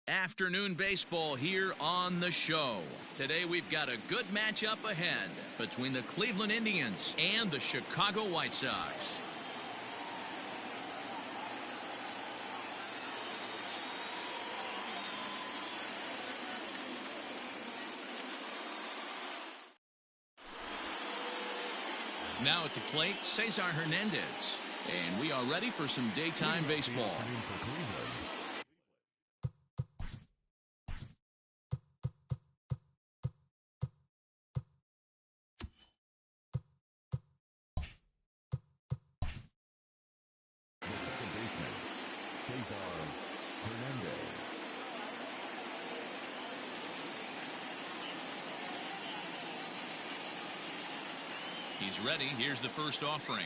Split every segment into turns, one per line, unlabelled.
Afternoon baseball here on the show. Today we've got a good matchup ahead between the Cleveland Indians and the Chicago White Sox. Now at the plate, Cesar Hernandez. And we are ready for some daytime baseball. He's ready. Here's the first offering.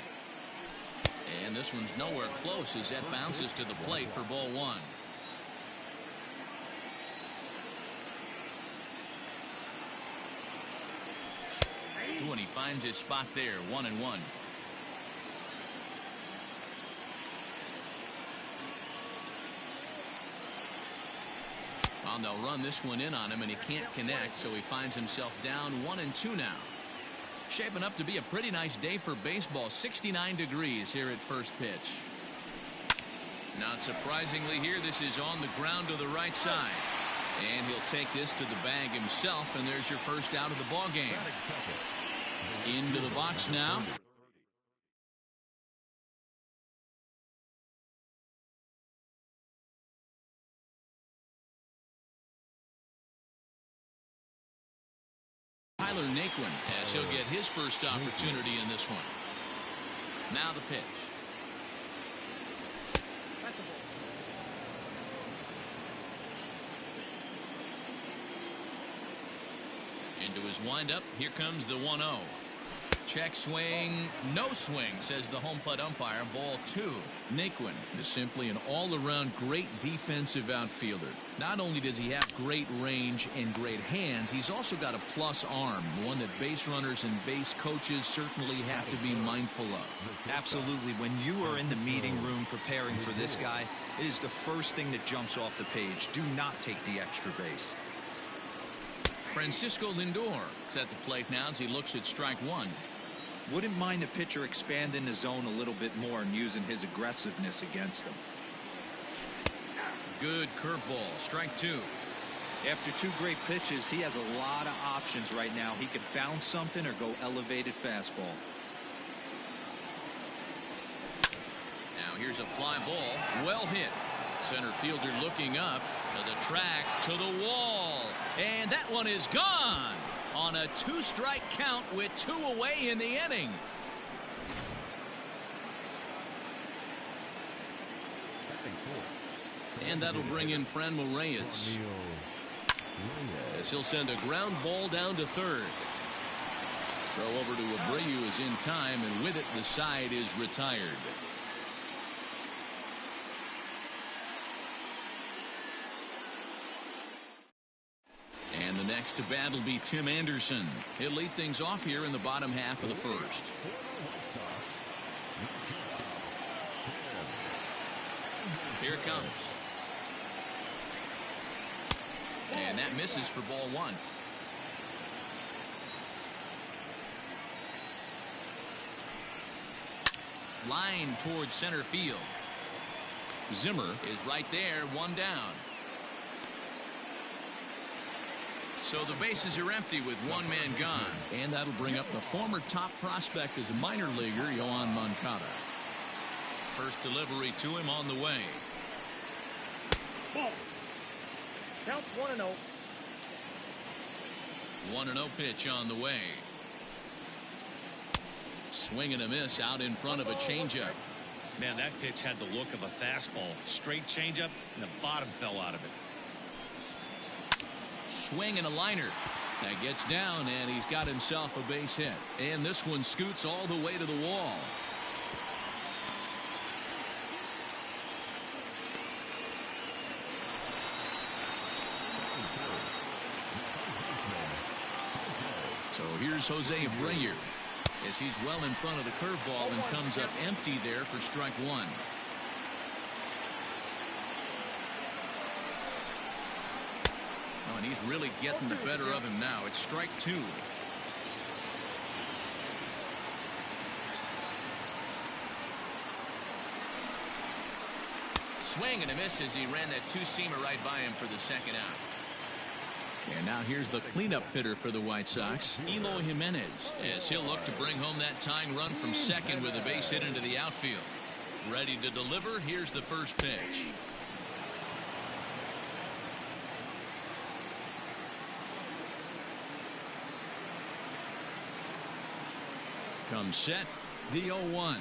And this one's nowhere close as that bounces to the plate for ball one. Ooh, and he finds his spot there, 1-1. Well, they'll run this one in on him, and he can't connect, so he finds himself down 1-2 now. Shaping up to be a pretty nice day for baseball. 69 degrees here at first pitch. Not surprisingly here, this is on the ground to the right side. And he'll take this to the bag himself, and there's your first out of the ball game. Into the box now. Naquin, as he'll get his first opportunity in this one. Now the pitch. Into his windup. Here comes the 1-0. Check swing. No swing, says the home plate umpire. Ball two. Naquin is simply an all-around great defensive outfielder. Not only does he have great range and great hands, he's also got a plus arm, one that base runners and base coaches certainly have to be mindful of.
Absolutely. When you are in the meeting room preparing for this guy, it is the first thing that jumps off the page. Do not take the extra base.
Francisco Lindor is at the plate now as he looks at strike one.
Wouldn't mind the pitcher expanding the zone a little bit more and using his aggressiveness against them.
Good curveball. Strike two.
After two great pitches, he has a lot of options right now. He could bounce something or go elevated fastball.
Now here's a fly ball. Well hit. Center fielder looking up to the track, to the wall. And that one is gone on a two-strike count with two away in the inning. And that'll bring in Franmil Reyes, as he'll send a ground ball down to third. Throw over to Abreu is in time, and with it the side is retired. And the next to bat will be Tim Anderson. He'll lead things off here in the bottom half of the first. Here it comes. And that misses for ball one. Line towards center field. Zimmer is right there, one down. So the bases are empty with one man gone. And that'll bring up the former top prospect as a minor leaguer, Yoan Moncada. First delivery to him on the way.
Ball. Count 1-0.
1-0 pitch on the way. Swing and a miss out in front of a changeup.
Man, that pitch had the look of a fastball. Straight changeup, and the bottom fell out of it.
Swing and a liner. That gets down, and he's got himself a base hit. And this one scoots all the way to the wall. So here's Jose Abreu, as he's well in front of the curveball and comes up empty there for strike one. and he's really getting the better of him now. It's strike 2. Swing and a miss as he ran that two-seamer right by him for the second out. And now here's the cleanup hitter for the White Sox, Eloy Jimenez, as he'll look to bring home that tying run from second with a base hit into the outfield. Ready to deliver. Here's the first pitch. Comes set, the 0-1.
1-1.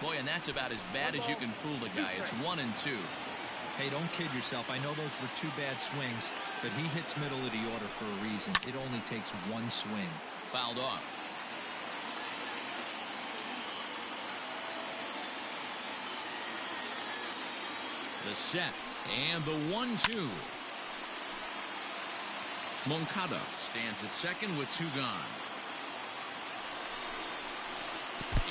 Boy, and that's about as bad as you can fool a guy. It's 1-2.
Hey, don't kid yourself. I know those were 2 bad swings, but he hits middle of the order for a reason. It only takes 1 swing.
Fouled off. The set and the 1-2. Moncada stands at second with 2 gone.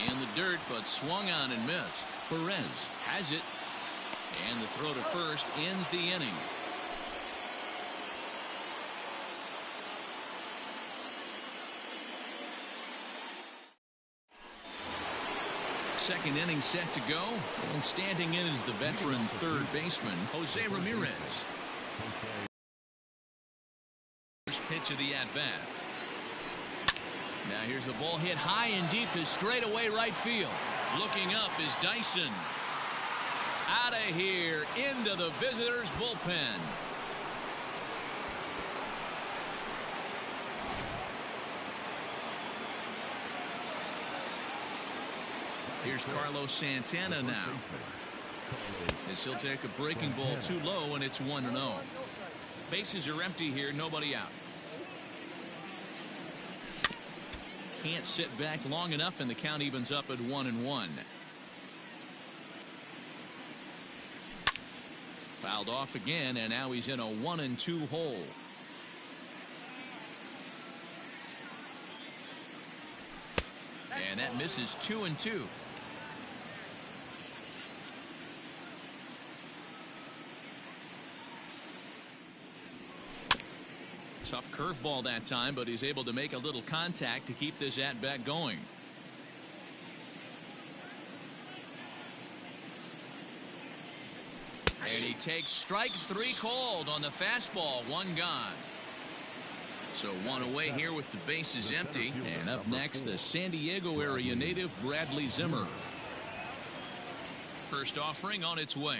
In the dirt, but swung on and missed. Perez has it, and the throw to first ends the inning. Second inning set to go, and standing in is the veteran third baseman, Jose Ramirez. First pitch of the at-bat. Now here's the ball hit high and deep to straightaway right field. Looking up is Dyson. Out of here into the visitors' bullpen. Here's Carlos Santana now. As he'll take a breaking ball too low, and it's 1-0. Bases are empty here, nobody out. Can't sit back long enough, and the count evens up at 1-1. Fouled off again, and now he's in a 1-2 hole. And that misses 2-2. Tough curveball that time, but he's able to make a little contact to keep this at-bat going. And he takes strike 3 called on the fastball. 1 gone. So 1 away here with the bases empty. And up next, the San Diego area native Bradley Zimmer. First offering on its way.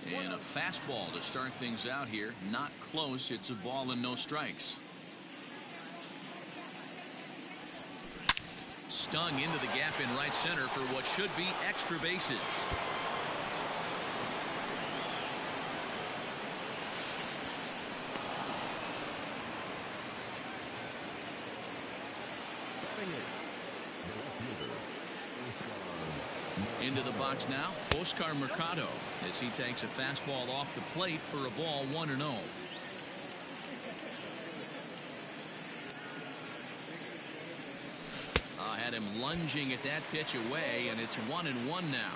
And a fastball to start things out here. Not close. It's a ball and no strikes. Stung into the gap in right center for what should be extra bases. Into the box now, Oscar Mercado, as he takes a fastball off the plate for a ball 1-0. Had him lunging at that pitch away, and it's 1-1 now.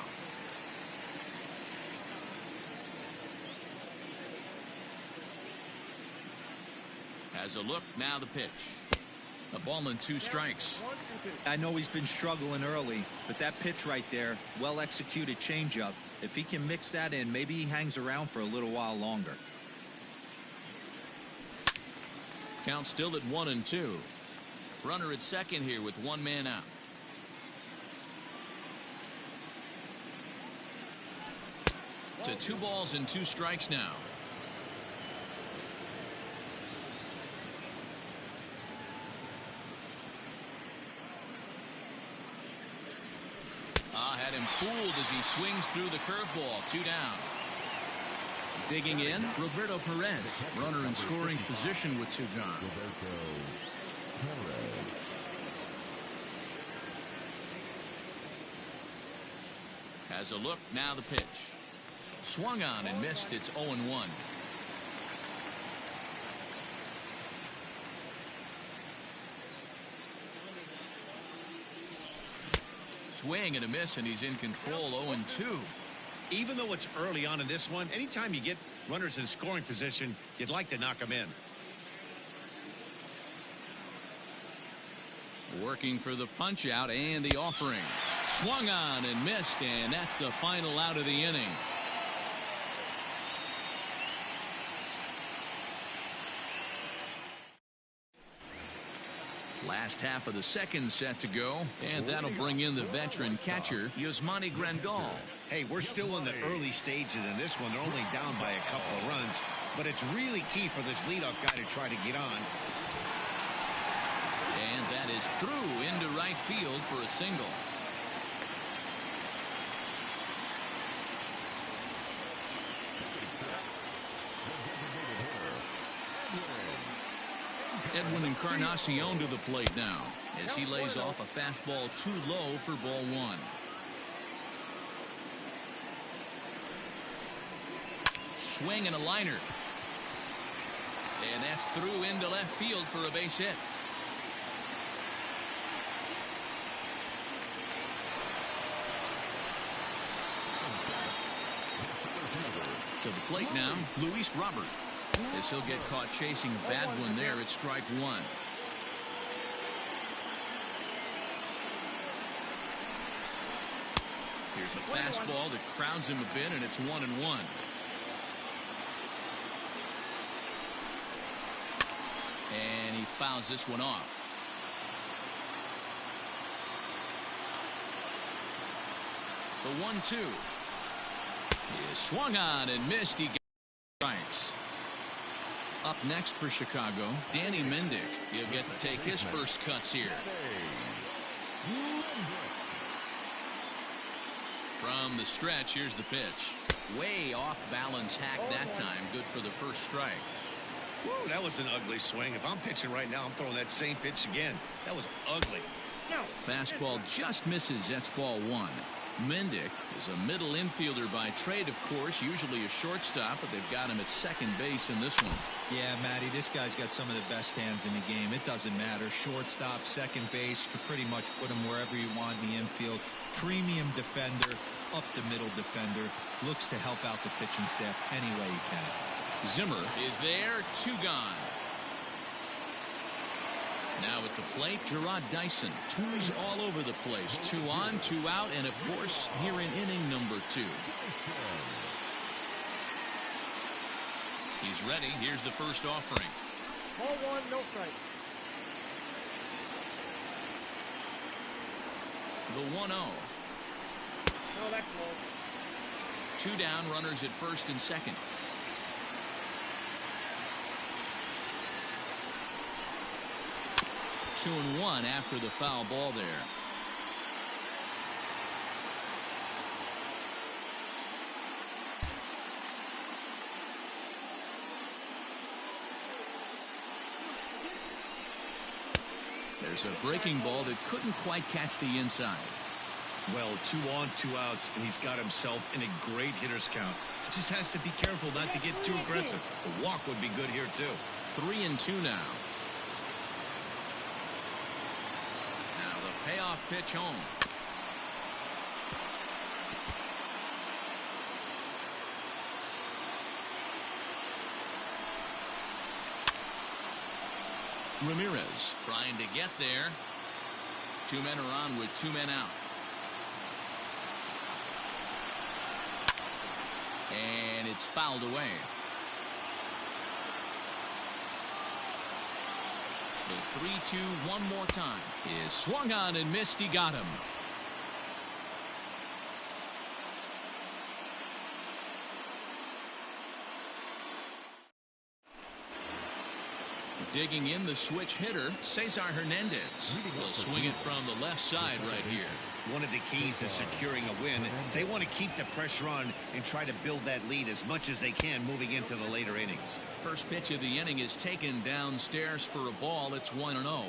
Has a look, now the pitch. A ball and 2 strikes.
I know he's been struggling early, but that pitch right there, well executed changeup. If he can mix that in, maybe he hangs around for a little while longer.
Count still at 1-2. Runner at second here with 1 man out. To 2 balls and 2 strikes now. Had him fooled as he swings through the curveball. 2 down. Digging in, Roberto Perez. Runner in scoring position with 2 gone. Has a look, now the pitch. Swung on and missed. It's 0-1. Swing and a miss, and he's in control. 0-2.
Even though it's early on in this one, anytime you get runners in scoring position, you'd like to knock them in.
Working for the punch out and the offering. Swung on and missed, and that's the final out of the inning. Last half of the second set to go, and that'll bring in the veteran catcher, Yasmani Grandal.
Hey, we're still in the early stages in this one. They're only down by a couple of runs, but it's really key for this leadoff guy to try to get on.
And that is through into right field for a single. Edwin Encarnacion to the plate now as he lays off a fastball too low for ball one. Swing and a liner. And that's through into left field for a base hit. To the plate now, Luis Robert. As he'll get caught chasing a bad one there at strike one. Here's a fastball that crowds him a bit, and it's 1-1. And he fouls this one off. The 1-2 is swung on and missed. He got strikes. Up next for Chicago, Danny Mendick. He'll get to take his first cuts here. From the stretch, here's the pitch. Way off balance hack that time. Good for the first strike.
Woo, that was an ugly swing. If I'm pitching right now, I'm throwing that same pitch again. That was ugly.
Fastball just misses. That's ball one. Mendick is a middle infielder by trade, of course, usually a shortstop, but they've got him at second base in this one.
Yeah, Matty, this guy's got some of the best hands in the game. It doesn't matter. Shortstop, second base, you could pretty much put him wherever you want in the infield. Premium defender, up the middle defender, looks to help out the pitching staff any way he can.
Zimmer is there, 2 gone. Now at the plate, Gerard Dyson. 2s all over the place. 2 on, 2 out, and of course, here in inning number 2. He's ready. Here's the first offering.
Ball one, no strike.
The 1-0.
No, that's low.
2 down, runners at first and second. Two and 1 after the foul ball there. There's a breaking ball that couldn't quite catch the inside.
Well, 2 on, 2 outs, and he's got himself in a great hitter's count. He just has to be careful not to get too aggressive. The walk would be good here, too.
3-2 now. Payoff pitch home. Ramirez trying to get there. 2 men are on with 2 men out. And it's fouled away. The 3-2 one more time is swung on and missed. He got him. Digging in the switch hitter, Cesar Hernandez. Will swing it from the left side right here.
One of the keys to securing a win, they want to keep the pressure on and try to build that lead as much as they can moving into the later innings.
First pitch of the inning is taken downstairs for a ball. It's 1-0.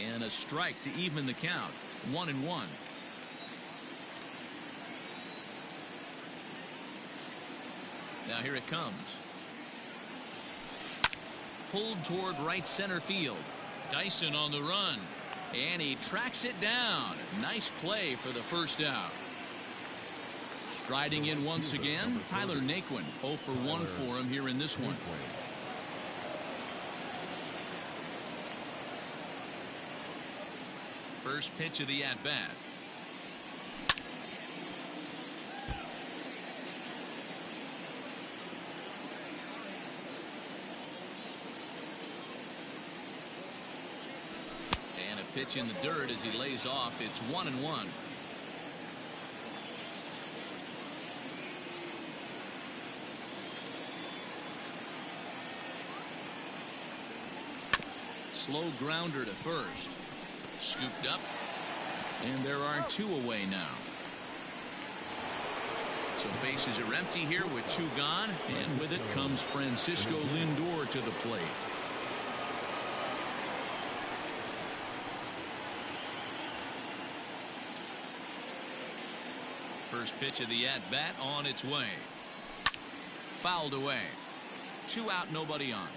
And a strike to even the count. 1-1. Now here it comes. pulled toward right center field. Dyson on the run, and he tracks it down. Nice play for the first out. Striding in once again, Tyler Naquin. 0 for 1 for him here in this one. First pitch of the at-bat. And a pitch in the dirt as he lays off. It's 1-1. Slow grounder to first. Scooped up, and there are 2 away now. So bases are empty here with 2 gone, and with it comes Francisco Lindor to the plate. First pitch of the at-bat on its way. Fouled away. 2 out, nobody on.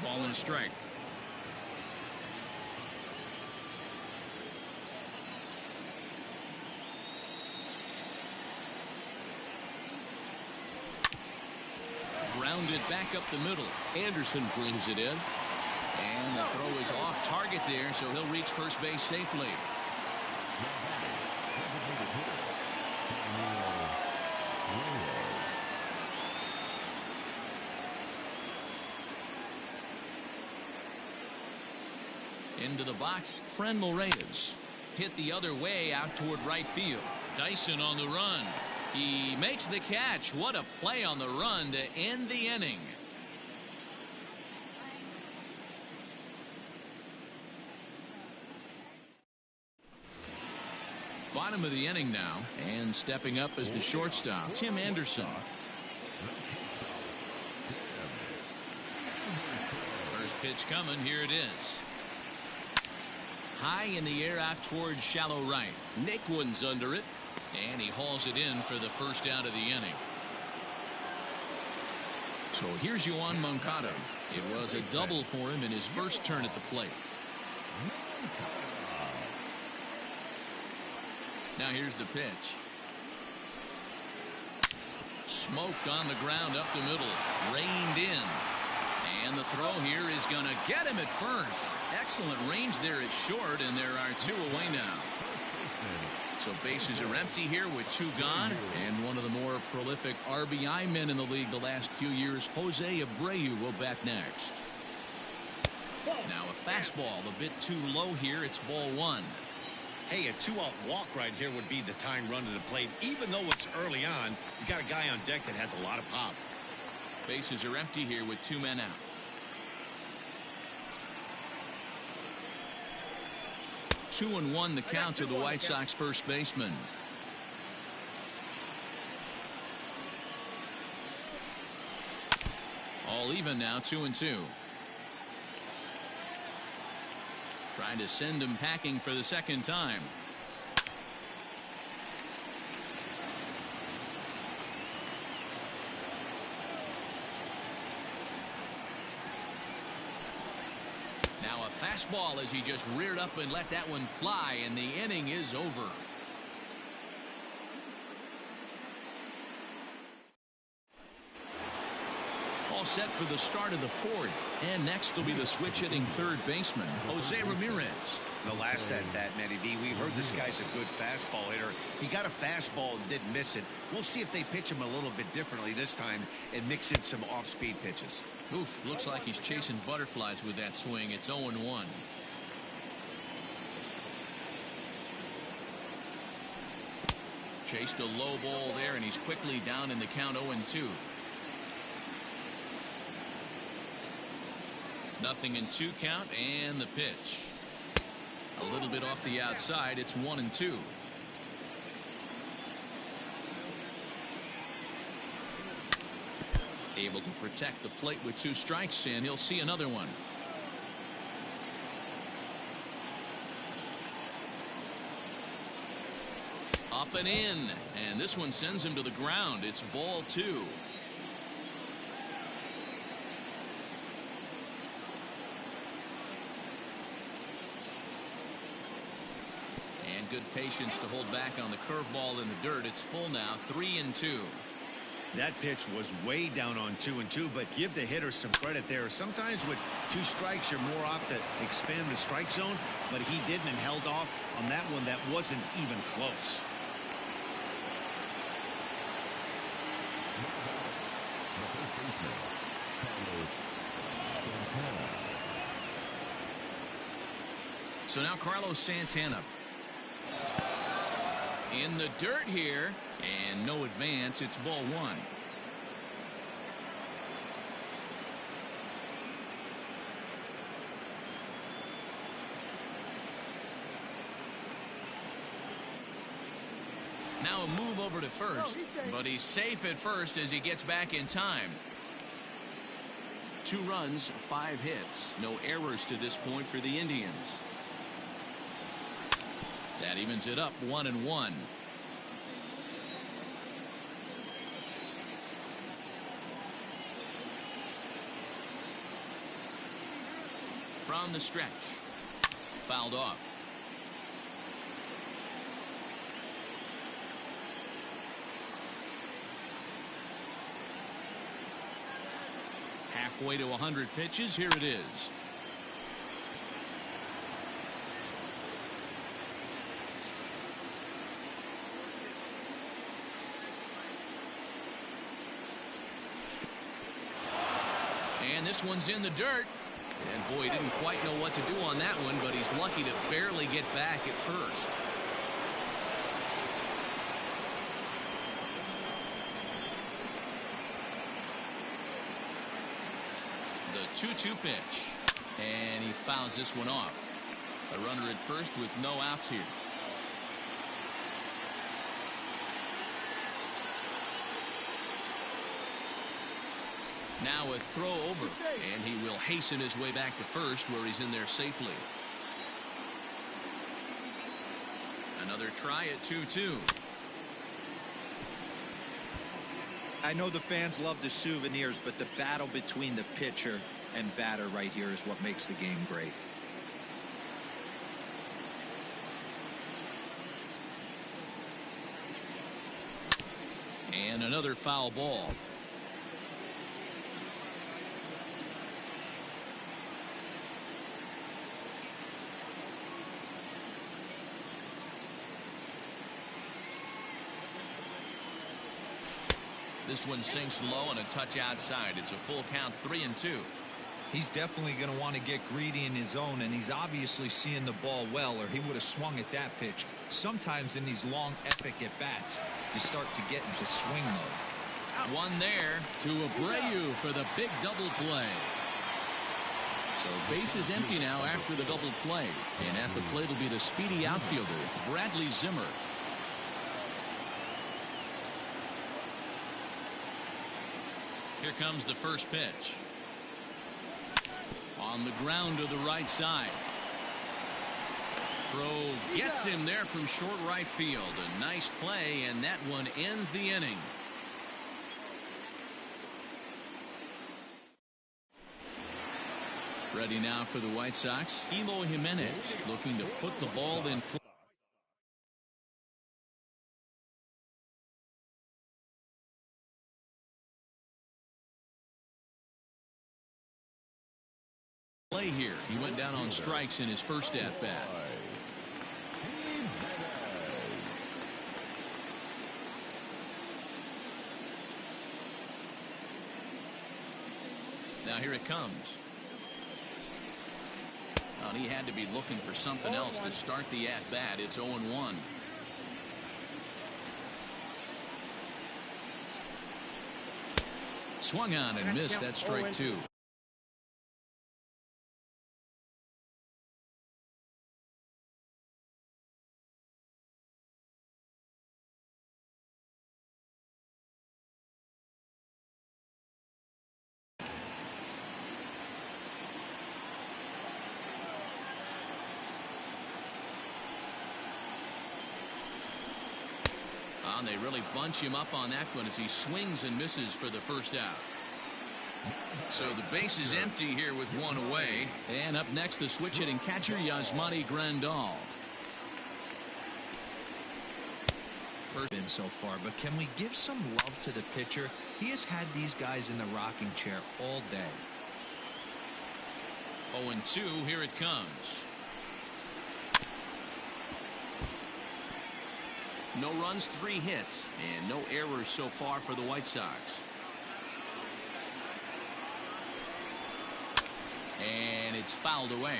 Ball and a strike. Grounded back up the middle. Anderson brings it in. And the throw is off target there, so he'll reach first base safely. Into the box, Franmil Reyes. Hit the other way out toward right field. Dyson on the run. He makes the catch. What a play on the run to end the inning. Bottom of the inning now, and stepping up as the shortstop, Tim Anderson. First pitch coming. Here it is. High in the air out towards shallow right. Naquin's under it, and he hauls it in for the first out of the inning. So here's Yoan Moncada. It was a double for him in his first turn at the plate. Now here's the pitch. Smoked on the ground up the middle. Reined in. And the throw here is going to get him at first. Excellent range there at short, and there are 2 away now. So bases are empty here with 2 gone, and one of the more prolific RBI men in the league the last few years, Jose Abreu, will bat next. Now a fastball a bit too low here. It's ball 1.
Hey, a 2-out walk right here would be the tying run to the plate. Even though it's early on, you got a guy on deck that has a lot of pop.
Bases are empty here with 2 men out. Two and one the count to the White Sox first baseman. All even now, 2-2. Trying to send him packing for the second time. Now a fastball as he just reared up and let that one fly, and the inning is over. All set for the start of the 4th, and next will be the switch-hitting third baseman, Jose Ramirez.
The last at that, Matty V, we heard this guy's a good fastball hitter. He got a fastball and didn't miss it. We'll see if they pitch him a little bit differently this time and mix in some off-speed pitches.
Oof, looks like he's chasing butterflies with that swing. It's 0-1. Chased a low ball there, and he's quickly down in the count 0-2. Nothing in 2 count, and the pitch. A little bit off the outside. It's 1-2. Able to protect the plate with 2 strikes, and he'll see another one. Up and in, and this one sends him to the ground. It's ball 2. And good patience to hold back on the curveball in the dirt. It's full now, 3-2.
That pitch was way down on 2-2, but give the hitter some credit there. Sometimes with 2 strikes, you're more off to expand the strike zone, but he didn't and held off on that one that wasn't even close.
So now Carlos Santana in the dirt here, and no advance. It's ball 1. Now a move over to first, but he's safe at first as he gets back in time. 2 runs, 5 hits, no errors to this point for the Indians. That evens it up, 1-1. From the stretch, fouled off. Halfway to 100 pitches. Here it is. And this one's in the dirt. And boy, he didn't quite know what to do on that one, but he's lucky to barely get back at first. The 2-2 pitch. And he fouls this one off. A runner at first with no outs here. Now a throw over, and he will hasten his way back to first, where he's in there safely. Another try at 2-2.
I know the fans love the souvenirs, but the battle between the pitcher and batter right here is what makes the game great.
And another foul ball. This one sinks low and a touch outside. It's a full count, 3-2.
He's definitely going to want to get greedy in his own, and he's obviously seeing the ball well, or he would have swung at that pitch. Sometimes in these long, epic at-bats, you start to get into swing mode.
One there to Abreu for the big double play. So base is empty now after the double play. And at the plate will be the speedy outfielder, Bradley Zimmer. Here comes the first pitch. On the ground to the right side. Throw gets him there from short right field. A nice play, and that one ends the inning. Ready now for the White Sox. Eloy Jimenez looking to put the ball in play. Here. He went down on strikes in his first at-bat. Now here it comes. Well, he had to be looking for something else to start the at-bat. It's 0-1. Swung on and missed. That's strike 2. And they really bunch him up on that one as he swings and misses for the first out. So the base is empty here with one away. And up next, the switch hitting catcher, Yasmani Grandal.
First in so far, but can we give some love to the pitcher? He has had these guys in the rocking chair all day.
0-2, here it comes. No runs, 3 hits, and no errors so far for the White Sox. And it's fouled away.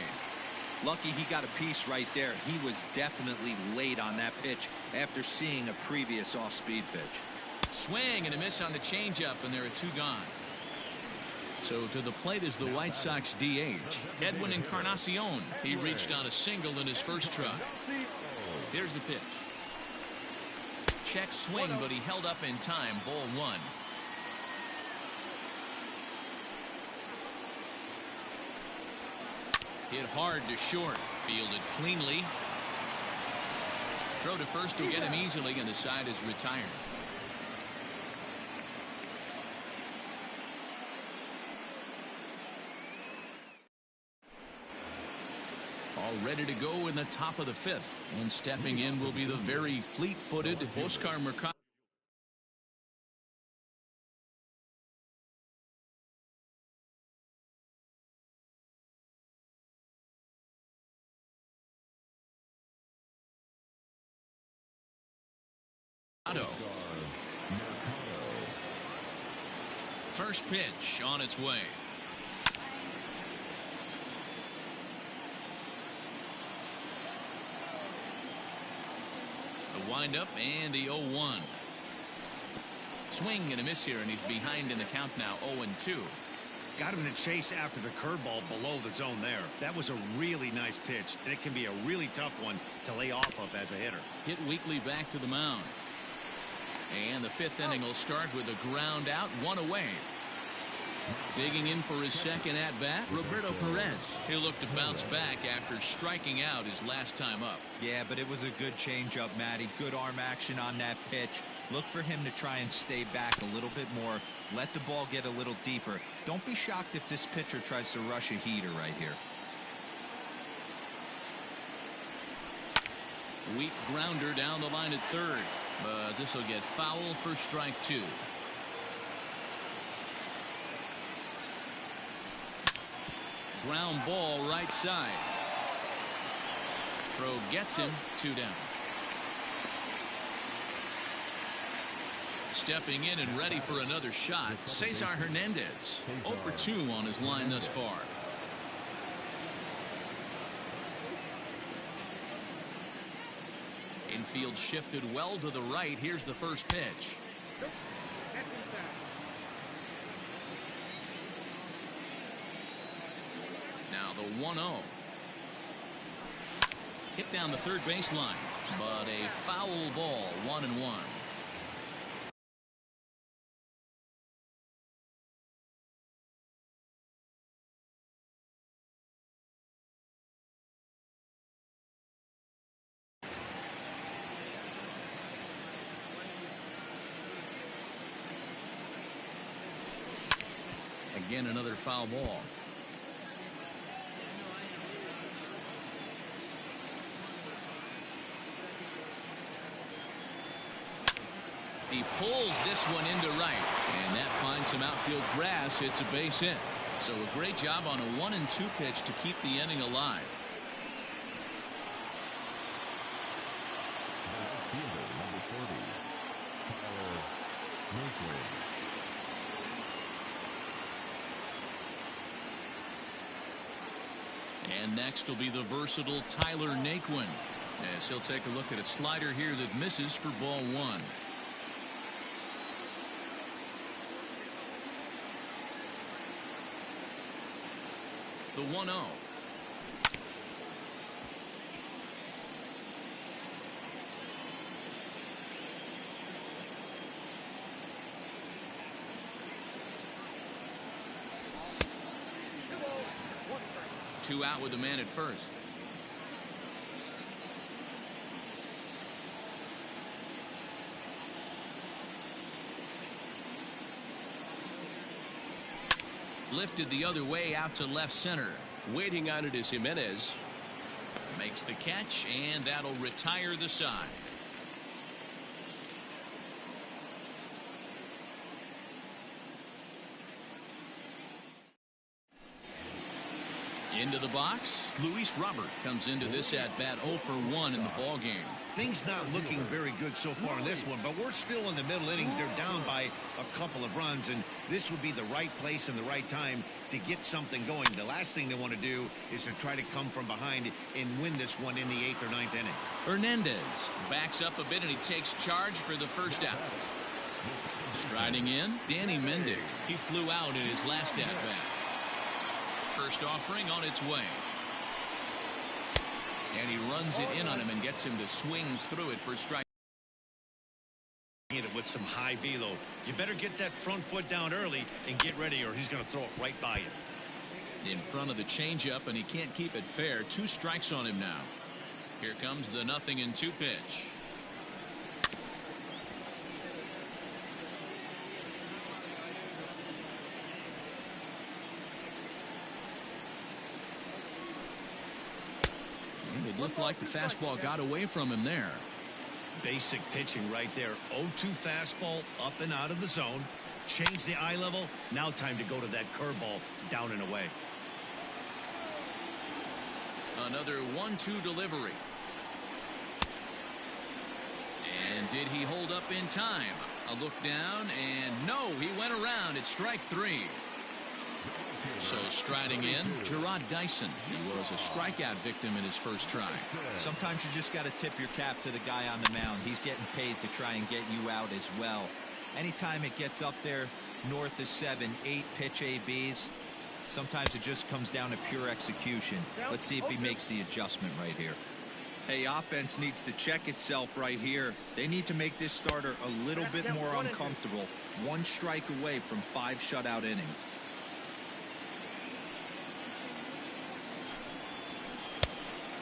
Lucky he got a piece right there. He was definitely late on that pitch after seeing a previous off-speed pitch.
Swing and a miss on the changeup, and there are 2 gone. So to the plate is the White Sox DH, Edwin Encarnacion. He reached on a single in his first try. Here's the pitch. Check swing, but he held up in time. Ball 1. Hit hard to short. Fielded cleanly. Throw to first will get him easily, and the side is retired. All ready to go in the top of the 5th. And stepping in will be the very fleet-footed Oscar Mercado. First pitch on its way. The windup and the 0-1. Swing and a miss here, and he's behind in the count now. 0-2.
Got him to chase after the curveball below the zone there. That was a really nice pitch, and it can be a really tough one to lay off of as a hitter.
Hit weakly back to the mound. And the 5th inning will start with a ground out, 1 away. Digging in for his second at-bat, Roberto Perez. He'll look to bounce back after striking out his last time up.
Yeah, but it was a good changeup, Matty. Good arm action on that pitch. Look for him to try and stay back a little bit more. Let the ball get a little deeper. Don't be shocked if this pitcher tries to rush a heater right here.
Weak grounder down the line at third. But this will get foul for strike 2. Ground ball right side. Throw gets him. 2 down. Stepping in and ready for another shot, Cesar Hernandez. 0 for 2 on his line thus far. Infield shifted well to the right. Here's the first pitch. Now the 1-0. Hit down the third baseline, but a foul ball. 1-1. Again, another foul ball. He pulls this one into right, and that finds some outfield grass. It's a base hit. So a great job on a 1-2 pitch to keep the inning alive. And next will be the versatile Tyler Naquin, as he'll take a look at a slider here that misses for ball 1. The 1-0. Two out with the man at first. Lifted the other way out to left center.
Waiting on it is Jimenez.
Makes the catch, and that'll retire the side. Into the box, Luis Robert comes into this at bat 0 for 1 in the ball game.
Things not looking very good so far in this one, but we're still in the middle innings. They're down by a couple of runs, and this would be the right place and the right time to get something going. The last thing they want to do is to try to come from behind and win this one in the 8th or 9th inning.
Hernandez backs up a bit, and he takes charge for the first out. Striding in, Danny Mendick. He flew out in his last at bat. First offering on its way. And he runs it in on him and gets him to swing through it for strike.
It with some high velo. You better get that front foot down early and get ready, or he's going to throw it right by you.
In front of the changeup, and he can't keep it fair. 2 strikes on him now. Here comes the 0-2 pitch. It looked like the fastball got away from him there.
Basic pitching right there. 0-2 fastball up and out of the zone. Change the eye level. Now time to go to that curveball down and away.
Another 1-2 delivery. And did he hold up in time? A look down, and no, he went around. It's strike 3. So striding in, Gerard Dyson. He was a strikeout victim in his first try.
Sometimes you just got to tip your cap to the guy on the mound. He's getting paid to try and get you out as well. Anytime it gets up there north of 7, 8 pitch ABs, sometimes it just comes down to pure execution. Let's see if he makes the adjustment right here. Hey, offense needs to check itself right here. They need to make this starter a little bit more uncomfortable. 1 strike away from 5 shutout innings.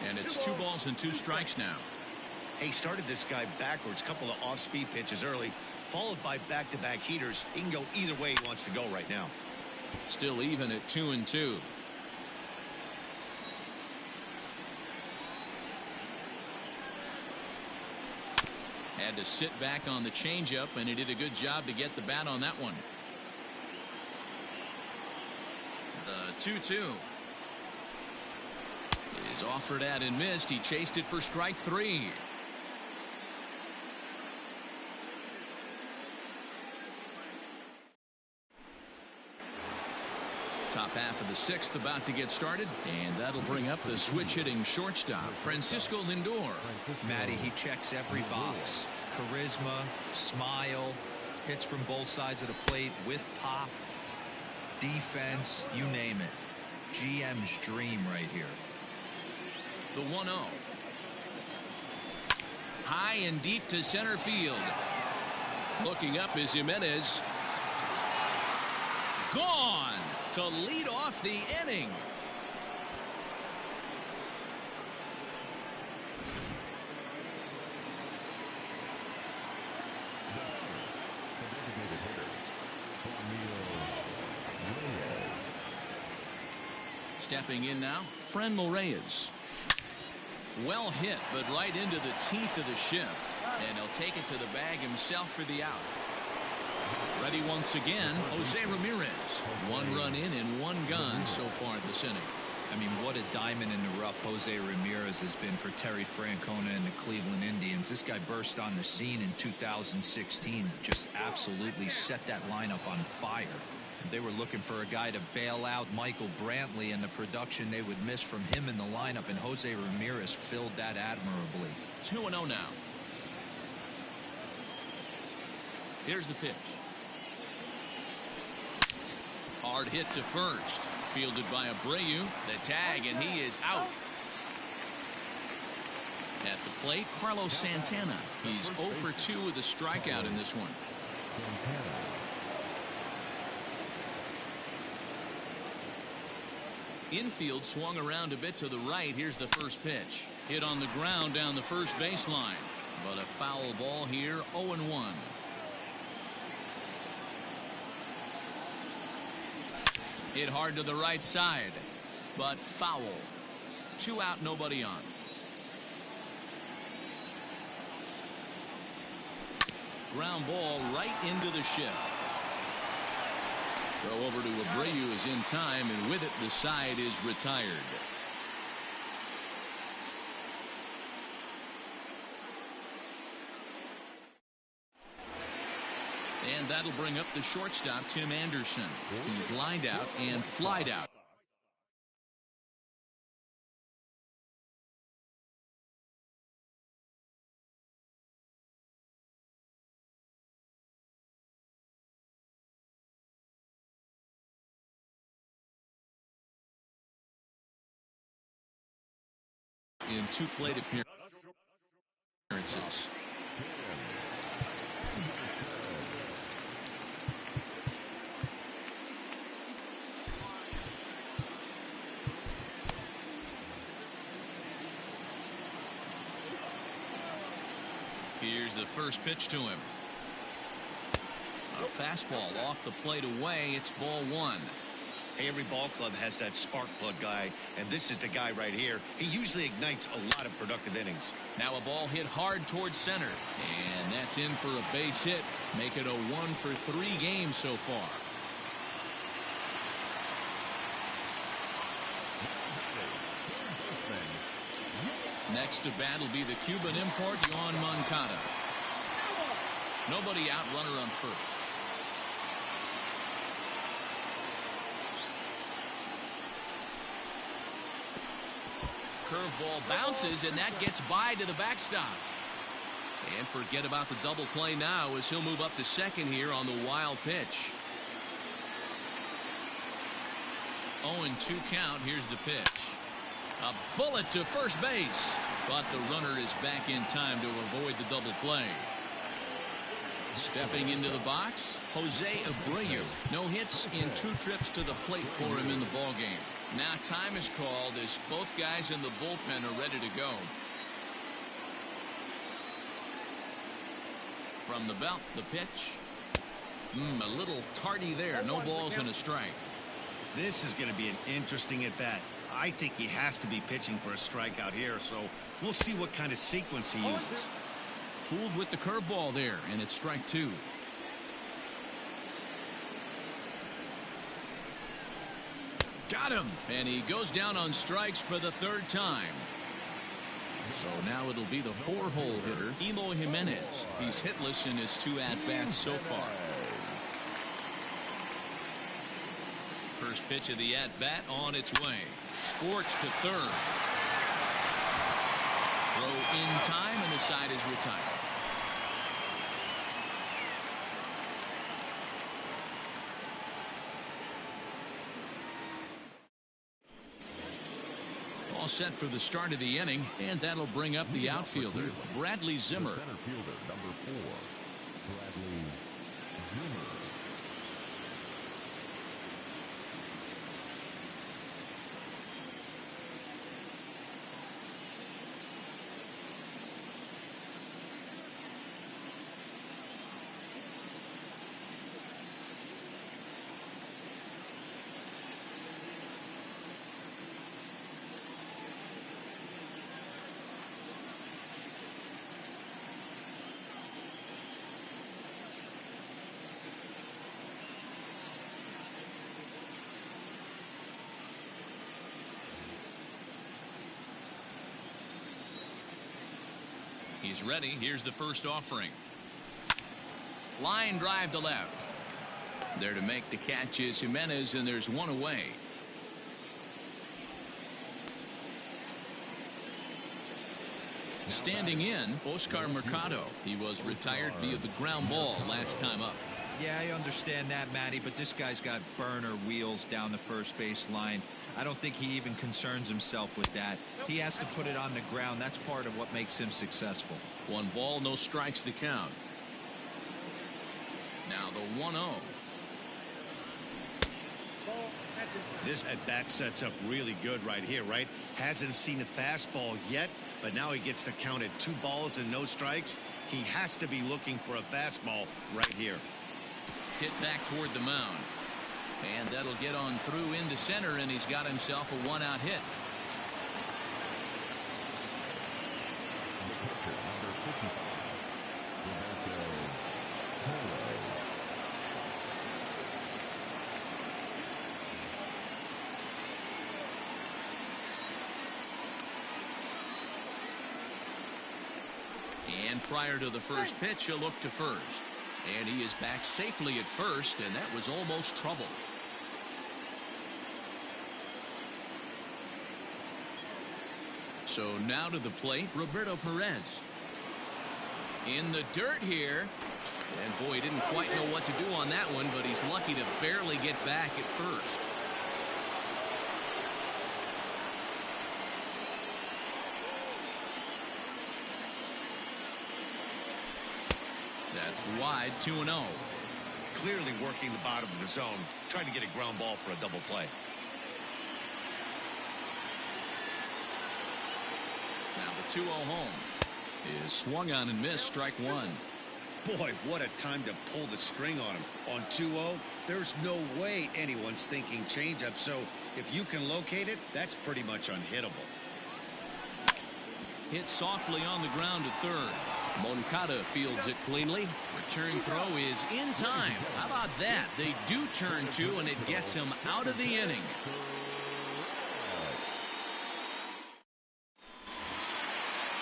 And it's 2 balls and 2 strikes now.
He started this guy backwards, couple of off-speed pitches early, followed by back-to-back heaters. He can go either way he wants to go right now.
Still even at 2-2. Had to sit back on the changeup, and he did a good job to get the bat on that one. The 2-2 is offered at and missed. He chased it for strike 3. Top half of the 6th about to get started, and that'll bring up the switch hitting shortstop Francisco Lindor.
Matty, he checks every box. Charisma, smile, hits from both sides of the plate with pop, defense, you name it. GM's dream right here.
The 1-0. High and deep to center field. Looking up is Jimenez. Gone to lead off the inning. Stepping in now, Franmil Reyes. Well hit, but right into the teeth of the shift. And he'll take it to the bag himself for the out. Ready once again, Jose Ramirez. 1 run in and 1 gone so far this inning.
I mean, what a diamond in the rough Jose Ramirez has been for Terry Francona and the Cleveland Indians. This guy burst on the scene in 2016, just absolutely set that lineup on fire. They were looking for a guy to bail out Michael Brantley, and the production they would miss from him in the lineup, and Jose Ramirez filled that admirably.
2-0 now. Here's the pitch. Hard hit to first. Fielded by Abreu. The tag, and he is out. At the plate, Carlos Santana. He's 0 for 2 with a strikeout in this one. Infield swung around a bit to the right. Here's the first pitch. Hit on the ground down the first baseline. But a foul ball here, 0-1. Hit hard to the right side, but foul. 2 out, nobody on. Ground ball right into the shift. Throw over to Abreu is in time, and with it, the side is retired. And that'll bring up the shortstop, Tim Anderson. He's lined out and flied out. In 2 plate appearances. Here's the first pitch to him. A fastball off the plate away. It's ball 1.
Hey, every ball club has that spark plug guy, and this is the guy right here. He usually ignites a lot of productive innings.
Now a ball hit hard towards center, and that's in for a base hit. Make it a 1 for 3 games so far. Next to bat will be the Cuban import, Yoan Moncada. Nobody out, runner on first. Curveball bounces, and that gets by to the backstop. And forget about the double play now as he'll move up to second here on the wild pitch. 0-2 count. Here's the pitch. A bullet to first base, but the runner is back in time to avoid the double play. Stepping into the box, Jose Abreu. No hits in 2 trips to the plate for him in the ballgame. Now time is called as both guys in the bullpen are ready to go. From the belt, the pitch. A little tardy there. No balls and a strike.
This is going to be an interesting at bat. I think he has to be pitching for a strikeout here, so we'll see what kind of sequence he uses.
Fooled with the curveball there, and it's strike 2. Got him, and he goes down on strikes for the 3rd time. So now it'll be the 4-hole hitter, Eloy Jimenez. He's hitless in his 2 at-bats so far. First pitch of the at-bat on its way. Scorched to third. Throw in time, and the side is retired. All set for the start of the inning, and that'll bring up the outfielder, Bradley Zimmer.
Center fielder, number 4, Bradley Zimmer.
He's ready. Here's the first offering. Line drive to left. There to make the catch is Jimenez, and there's one away. Standing in, Oscar Mercado. He was retired via the ground ball last time up.
Yeah, I understand that, Matty, but this guy's got burner wheels down the first base line. I don't think he even concerns himself with that. He has to put it on the ground. That's part of what makes him successful.
1 ball, no strikes to count. Now the 1-0.
This at bat sets up really good right here, right? Hasn't seen a fastball yet, but now he gets to count at 2 balls and no strikes. He has to be looking for a fastball right here.
Hit back toward the mound. And that'll get on through into center, and he's got himself a one-out hit. And prior to the first pitch, he'll look to first. And he is back safely at first, and that was almost trouble. So now to the plate, Roberto Perez. In the dirt here. And boy, he didn't quite know what to do on that one, but he's lucky to barely get back at first. That's wide, 2-0.
Clearly working the bottom of the zone, trying to get a ground ball for a double play.
Now the 2-0 home is swung on and missed, strike one.
Boy, what a time to pull the string on him. On 2-0, there's no way anyone's thinking changeup, so if you can locate it, that's pretty much unhittable.
Hit softly on the ground to third. Moncada fields it cleanly. Return throw is in time. How about that? They do turn two, and it gets him out of the inning.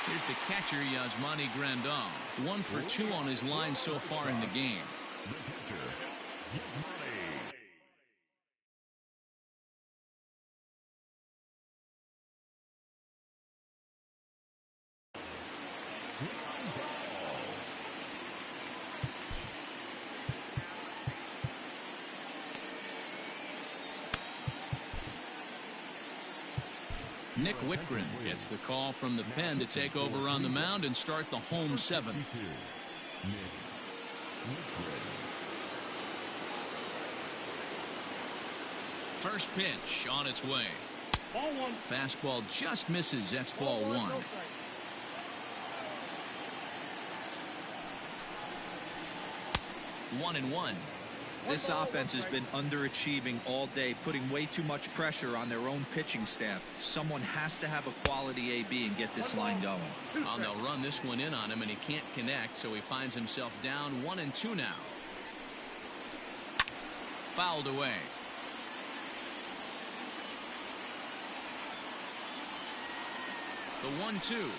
Here's the catcher, Yasmani Grandal. 1 for 2 on his line so far in the game. Nick Whitgren gets the call from the pen to take over on the mound and start the home seventh. First pitch on its way.
Ball one.
Fastball just misses. That's ball one. 1-1.
This offense has been underachieving all day, putting way too much pressure on their own pitching staff. Someone has to have a quality AB and get this line going.
Well, they'll run this one in on him, and he can't connect, so he finds himself down 1-2 now. Fouled away. The 1-2.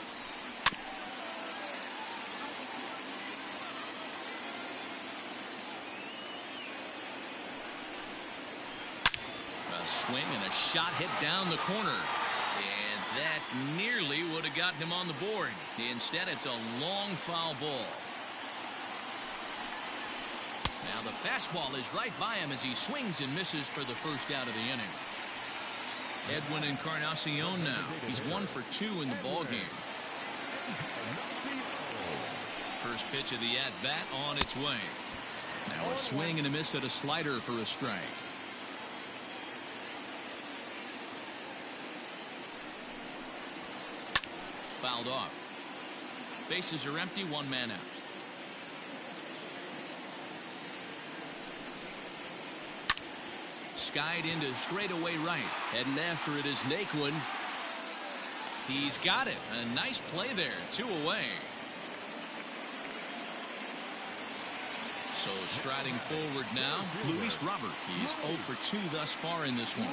Swing and a shot hit down the corner, and that nearly would have gotten him on the board. Instead, it's a long foul ball. Now the fastball is right by him as he swings and misses for the first out of the inning. Edwin Encarnacion now. He's 1 for 2 in the ball game. First pitch of the at-bat on its way. Now a swing and a miss at a slider for a strike. Fouled off. Bases are empty, one man out. Skied into straightaway right. Heading after it is Naquin. He's got it. A nice play there. 2 away. So striding forward now, Luis Robert. He's 0 for 2 thus far in this one.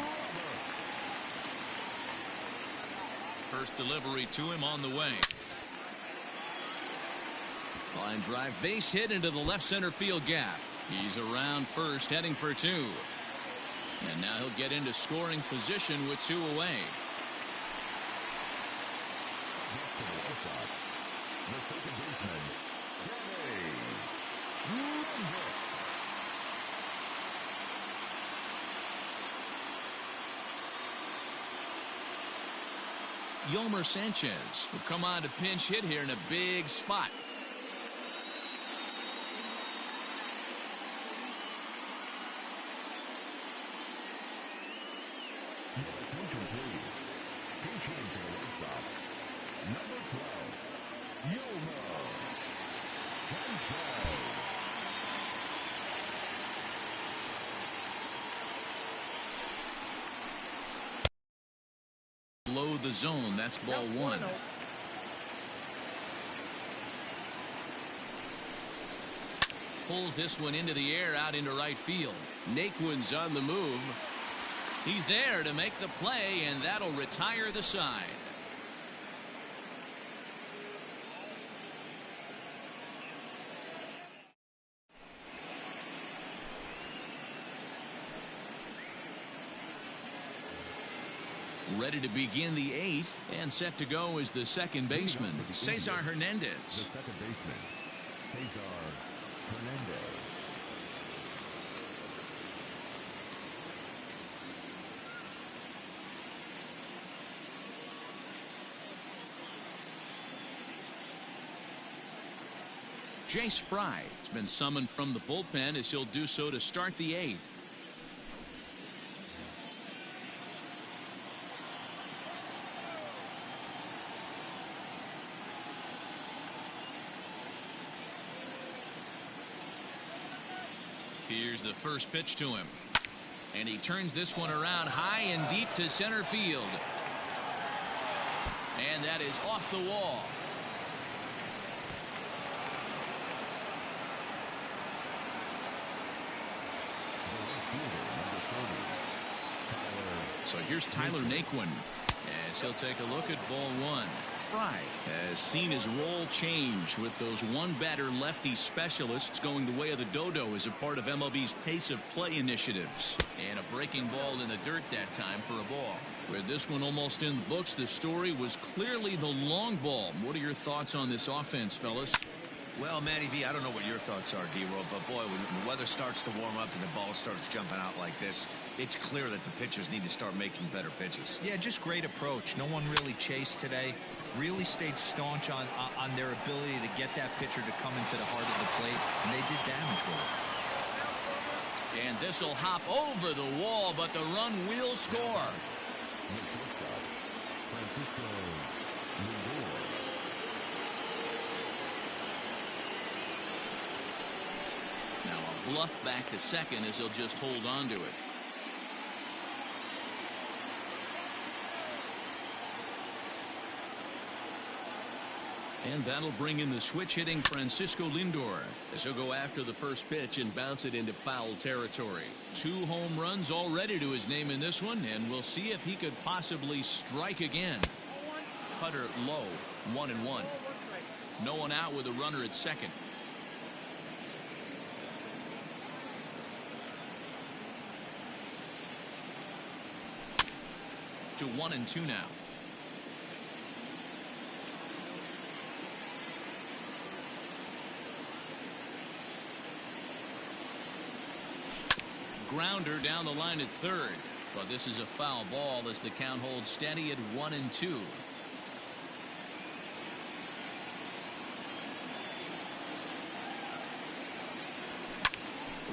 First delivery to him on the way. Line drive, base hit into the left center field gap. He's around first, heading for 2. And now he'll get into scoring position with 2 away. Yolmer Sanchez will come on to pinch hit here in a big spot. below the zone. That's ball one. Pulls this one into the air out into right field.
Naquin's on the move.
He's there to make the play, and that'll retire the side. Ready to begin the eighth, and set to go is the second baseman, Cesar Hernandez.
The second baseman, Cesar Hernandez.
Jay Spry has been summoned from the bullpen as he'll do so to start the eighth. Here's the first pitch to him. And he turns this one around high and deep to center field. And that is off the wall. So here's Tyler Naquin as he'll take a look at ball one. Fry has seen his role change with those one-batter lefty specialists going the way of the dodo as a part of MLB's pace of play initiatives. And a breaking ball in the dirt that time for a ball. With this one almost in the books, the story was clearly the long ball. What are your thoughts on this offense, fellas?
Well, Matty V, I don't know what your thoughts are, D-Roll, but boy, when the weather starts to warm up and the ball starts jumping out like this, it's clear that the pitchers need to start making better pitches.
Yeah, just great approach. No one really chased today. Really stayed staunch on their ability to get that pitcher to come into the heart of the plate, and they did damage with it.
And this will hop over the wall, but the run will score. Now a bluff back to second as he'll just hold on to it. And that'll bring in the switch-hitting Francisco Lindor as he'll go after the first pitch and bounce it into foul territory. 2 home runs already to his name in this one, and we'll see if he could possibly strike again. Cutter low, 1-1. No one out with a runner at second. To 1-2 now. Grounder down the line at third, but this is a foul ball as the count holds steady at 1-2.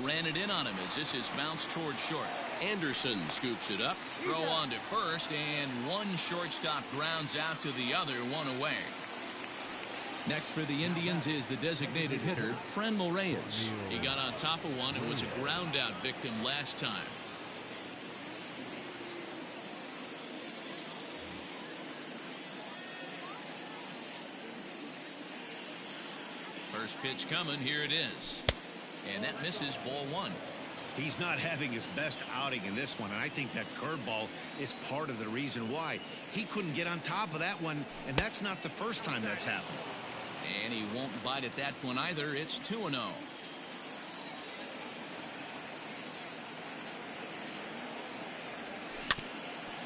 Ran it in on him as this is bounced towards short. Anderson scoops it up, throw on to first, and one shortstop grounds out to the other, one away. Next for the Indians is the designated hitter, Franmil Reyes. He got on top of one and was a ground out victim last time. First pitch coming, here it is. And that misses, ball one.
He's not having his best outing in this one, and I think that curveball is part of the reason why. He couldn't get on top of that one, and that's not the first time that's happened.
And he won't bite at that one either. It's 2-0.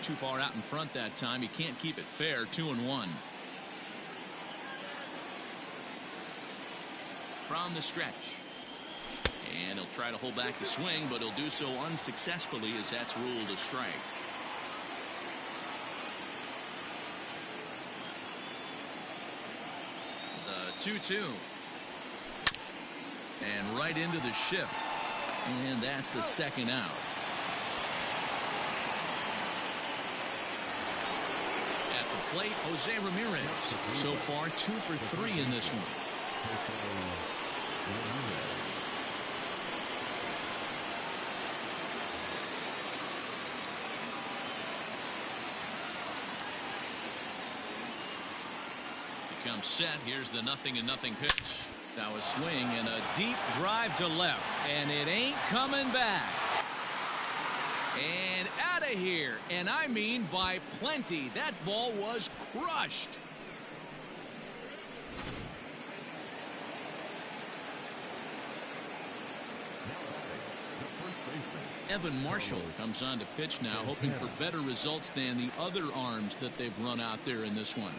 Too far out in front that time. He can't keep it fair. 2-1. From the stretch. And he'll try to hold back the swing, but he'll do so unsuccessfully as that's ruled a strike. The 2-2. And right into the shift. And that's the second out. At the plate, Jose Ramirez. So far, 2 for 3 in this one. count set. Here's the 0-0 pitch. Now a swing and a deep drive to left, and it ain't coming back. And out of here, and I mean by plenty. That ball was crushed. Evan Marshall comes on to pitch now, hoping for better results than the other arms that they've run out there in this one.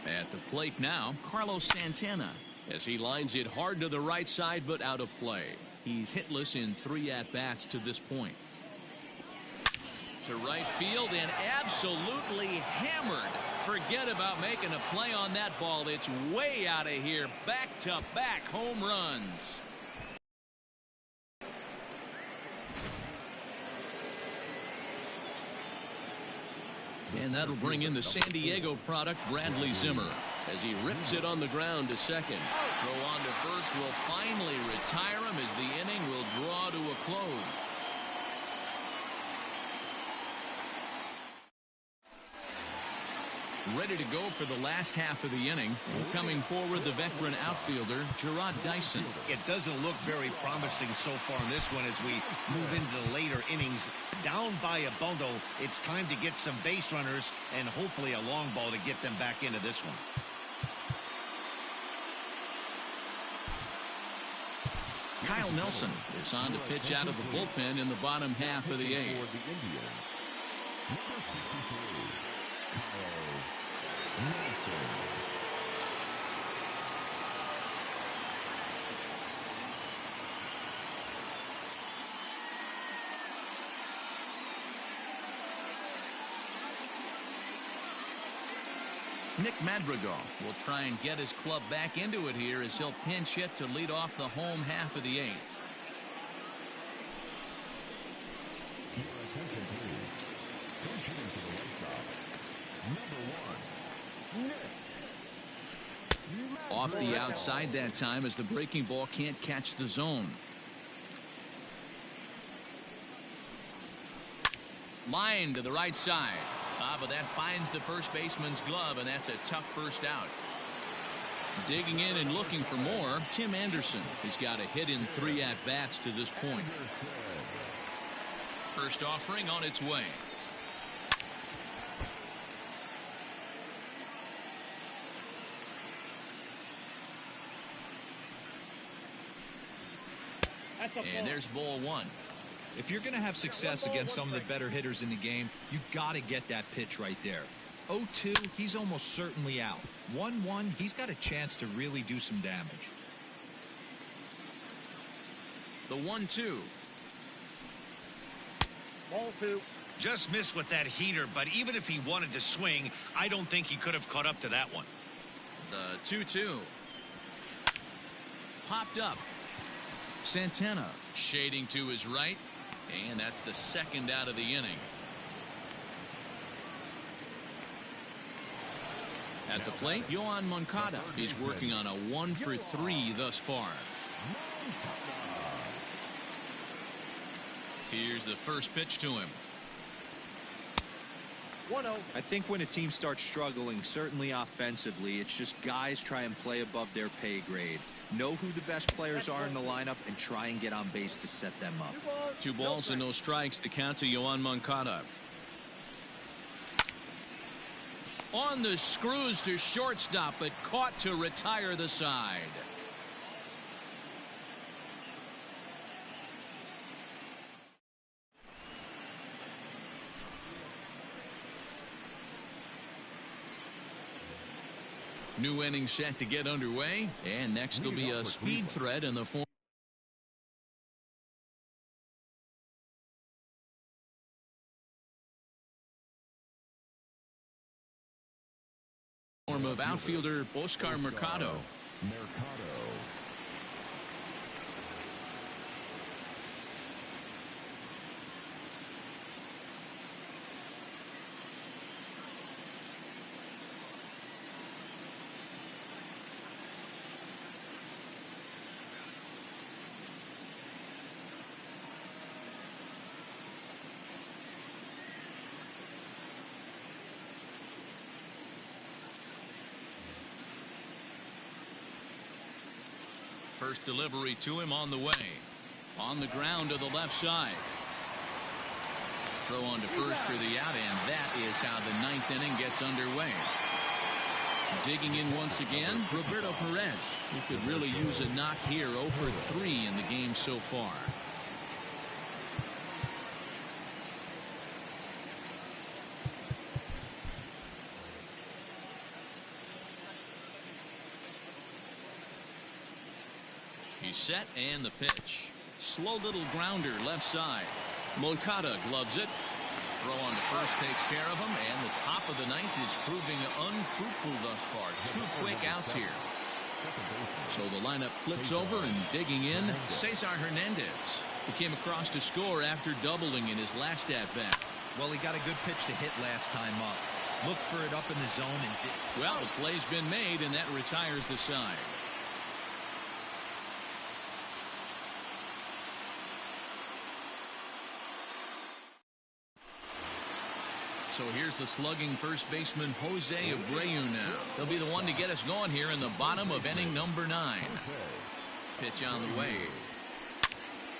At the plate now, Carlos Santana, as he lines it hard to the right side but out of play. He's hitless in 3 at-bats to this point. To right field and absolutely hammered. Forget about making a play on that ball. It's way out of here. Back-to-back home runs. And that'll bring in the San Diego product, Bradley Zimmer, as he rips it on the ground to second. Throw on to first will finally retire him as the inning will draw to a close. Ready to go for the last half of the inning. Coming forward, the veteran outfielder, Gerard Dyson.
It doesn't look very promising so far in this one as we move into the later innings. Down by a bundle, it's time to get some base runners and hopefully a long ball to get them back into this one.
Kyle Nelson is on to pitch out of the bullpen in the bottom half of the 8th. Nick Madrigal will try and get his club back into it here as he'll pinch hit to lead off the home half of the 8th. Off the outside that time as the breaking ball can't catch the zone. Line to the right side. But that finds the first baseman's glove, and that's a tough first out. Digging in and looking for more, Tim Anderson. He's got a hit in 3 at-bats to this point. First offering on its way. And there's ball 1.
If you're going to have success against some of the better hitters in the game, you got to get that pitch right there. 0-2, he's almost certainly out. 1-1, he's got a chance to really do some damage.
The 1-2.
Ball 2.
Just missed with that heater, but even if he wanted to swing, I don't think he could have caught up to that one.
The 2-2. Popped up. Santana shading to his right. And that's the second out of the inning. At the plate, Yoan Moncada. He's working on a 1-for-3 thus far. Here's the first pitch to him.
1-0.
I think when a team starts struggling, certainly offensively, it's just guys try and play above their pay grade. Know who the best players are in the lineup and try and get on base to set them up.
2 balls and no strikes. The count to Yoan Moncada. On the screws to shortstop, but caught to retire the side. New inning set to get underway, and next will be a speed threat in the form of outfielder Oscar Mercado. First delivery to him on the way. On the ground to the left side. Throw on to first for the out, and that is how the ninth inning gets underway. Digging in once again, Roberto Perez, who could really use a knock here. 0 for 3 in the game so far. He's set, and the pitch. Slow little grounder left side. Moncada gloves it. Throw on to first takes care of him, and the top of the ninth is proving unfruitful thus far. 2 quick outs here. So the lineup flips over, and digging in, Cesar Hernandez. He came across to score after doubling in his last at-bat.
Well, he got a good pitch to hit last time up. Looked for it up in the zone and did.
Well, the play's been made, and that retires the side. So here's the slugging first baseman Jose Abreu now. He'll be the one to get us going here in the bottom of inning number 9. Pitch on the way.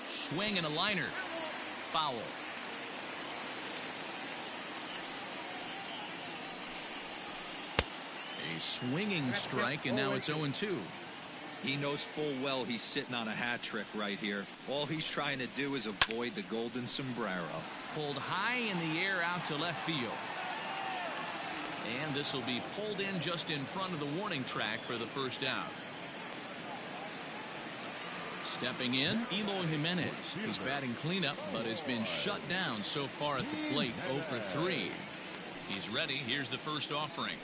Swing and a liner. Foul. A swinging strike, and now it's 0-2.
He knows full well he's sitting on a hat trick right here. All he's trying to do is avoid the golden sombrero.
Pulled high in the air out to left field. And this will be pulled in just in front of the warning track for the first out. Stepping in, Eloy Jimenez. He's batting cleanup, but has been shut down so far at the plate. 0 for 3. He's ready. Here's the first offering.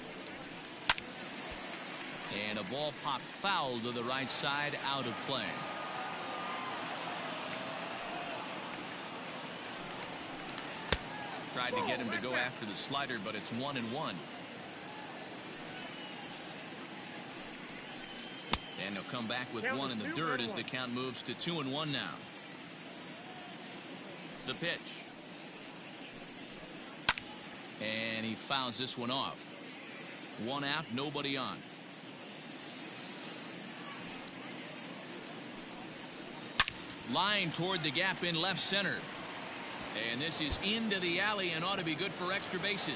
And a ball popped foul to the right side, out of play. Tried to get him to go after the slider, but it's 1-1. And he'll come back with one in the dirt as the count moves to 2-1 now. The pitch. And he fouls this one off. 1 out, nobody on. Line toward the gap in left center. And this is into the alley and ought to be good for extra bases.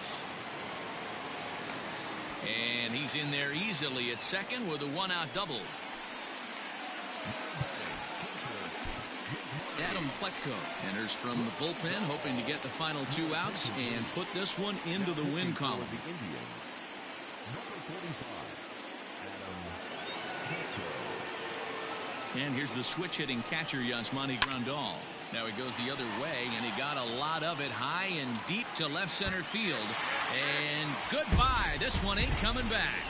And he's in there easily at second with a 1-out double. Adam Pletko enters from the bullpen, hoping to get the final 2 outs and put this one into the win column. And here's the switch hitting catcher Yasmani Grandal. Now he goes the other way, and he got a lot of it high and deep to left center field. And goodbye. This one ain't coming back.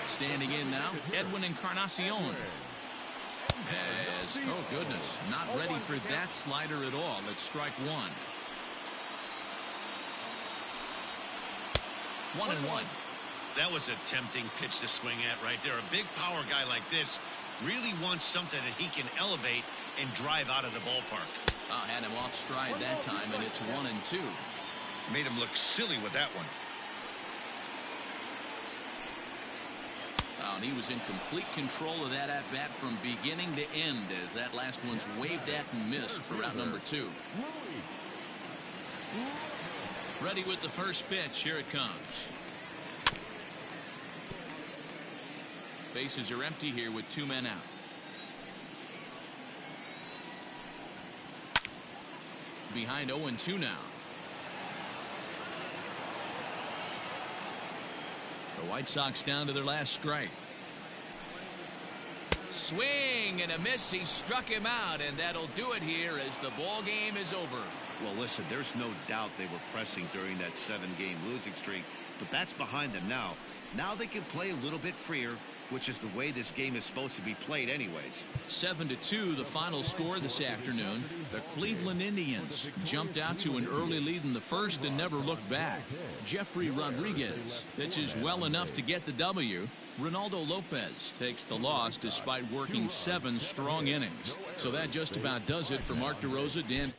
Standing in now, Edwin Encarnacion. As, oh goodness, not ready for that slider at all. It's strike 1. 1-1.
That was a tempting pitch to swing at right there. A big power guy like this really wants something that he can elevate and drive out of the ballpark.
Had him off stride that time, and it's 1-2.
Made him look silly with that one.
And he was in complete control of that at-bat from beginning to end, as that last one's waved at and missed for out number 2. Ready with the first pitch. Here it comes. Bases are empty here with 2 men out. Behind 0-2 now. The White Sox down to their last strike. Swing and a miss. He struck him out, and that'll do it here as the ball game is over.
Well, listen, there's no doubt they were pressing during that 7-game losing streak, but that's behind them now. Now they can play a little bit freer, which is the way this game is supposed to be played anyways.
7-2 the final score this afternoon. The Cleveland Indians jumped out to an early lead in the first and never looked back. Jeffrey Rodriguez pitches well enough to get the W. Ronaldo Lopez takes the loss despite working 7 strong innings. So that just about does it for Mark DeRosa, Dan.